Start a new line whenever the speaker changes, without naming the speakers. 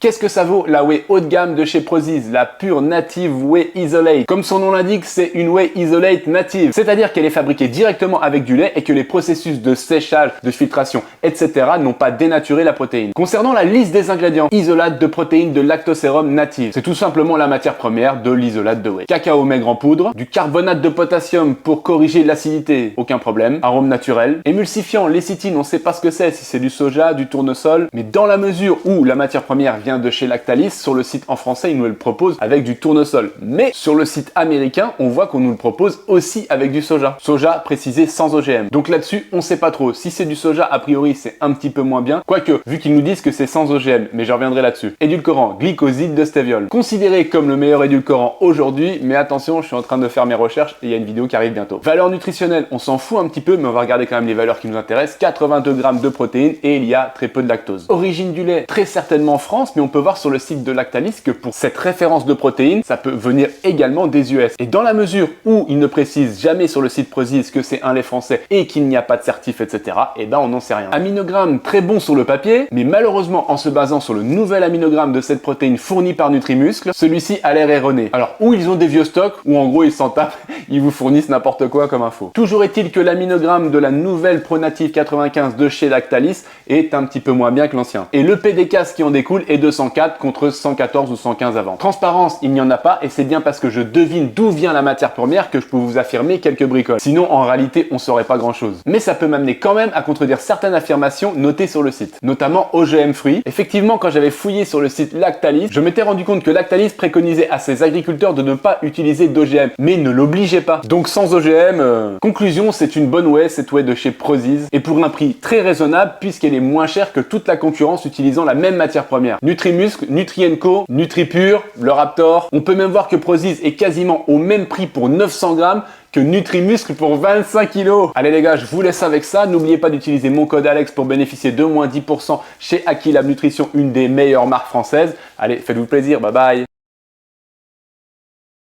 Qu'est-ce que ça vaut la whey haut de gamme de chez Prozis, la pure native whey isolate? Comme son nom l'indique, c'est une whey isolate native, c'est-à-dire qu'elle est fabriquée directement avec du lait et que les processus de séchage, de filtration, etc. n'ont pas dénaturé la protéine. Concernant la liste des ingrédients, isolate de protéines de lactosérum native, c'est tout simplement la matière première de l'isolate de whey. Cacao maigre en poudre, du carbonate de potassium pour corriger l'acidité, aucun problème, arôme naturel, émulsifiant, lécithine, on ne sait pas ce que c'est, si c'est du soja, du tournesol, mais dans la mesure où la matière première vient de chez Lactalis, sur le site en français, ils nous le proposent avec du tournesol. Mais sur le site américain, on voit qu'on nous le propose aussi avec du soja. Soja précisé sans OGM. Donc là-dessus, on sait pas trop. Si c'est du soja, a priori, c'est un petit peu moins bien. Quoique, vu qu'ils nous disent que c'est sans OGM, mais je reviendrai là-dessus. Édulcorant, glycoside de stéviol. Considéré comme le meilleur édulcorant aujourd'hui, mais attention, je suis en train de faire mes recherches et il y a une vidéo qui arrive bientôt. Valeur nutritionnelle, on s'en fout un petit peu, mais on va regarder quand même les valeurs qui nous intéressent. 82 grammes de protéines et il y a très peu de lactose. Origine du lait, très certainement France, mais on peut voir sur le site de Lactalis que pour cette référence de protéines, ça peut venir également des US. Et dans la mesure où il ne précise jamais sur le site Prozis que c'est un lait français et qu'il n'y a pas de certif, etc., et ben on n'en sait rien. Aminogramme très bon sur le papier, mais malheureusement en se basant sur le nouvel aminogramme de cette protéine fournie par Nutrimuscle, celui-ci a l'air erroné. Alors ou ils ont des vieux stocks, ou en gros ils s'en tapent, ils vous fournissent n'importe quoi comme info. Toujours est-il que l'aminogramme de la nouvelle ProNative 95 de chez Lactalis est un petit peu moins bien que l'ancien. Et le PDCAS qui en découle est de 104 contre 114 ou 115 avant. Transparence, il n'y en a pas et c'est bien parce que je devine d'où vient la matière première que je peux vous affirmer quelques bricoles. Sinon, en réalité, on saurait pas grand chose. Mais ça peut m'amener quand même à contredire certaines affirmations notées sur le site, notamment OGM free. Effectivement, quand j'avais fouillé sur le site Lactalis, je m'étais rendu compte que Lactalis préconisait à ses agriculteurs de ne pas utiliser d'OGM, mais ne l'obligeait pas. Donc sans OGM, conclusion, c'est une bonne whey, cette whey de chez Prozis, et pour un prix très raisonnable puisqu'elle est moins chère que toute la concurrence utilisant la même matière première. Nutrimuscle, Nutrienco, NutriPure, le Raptor. On peut même voir que Prozis est quasiment au même prix pour 900 grammes que Nutrimuscle pour 25 kg. Allez les gars, je vous laisse avec ça. N'oubliez pas d'utiliser mon code ALEX pour bénéficier de moins 10% chez Aquilab Nutrition, une des meilleures marques françaises. Allez, faites-vous plaisir, bye bye.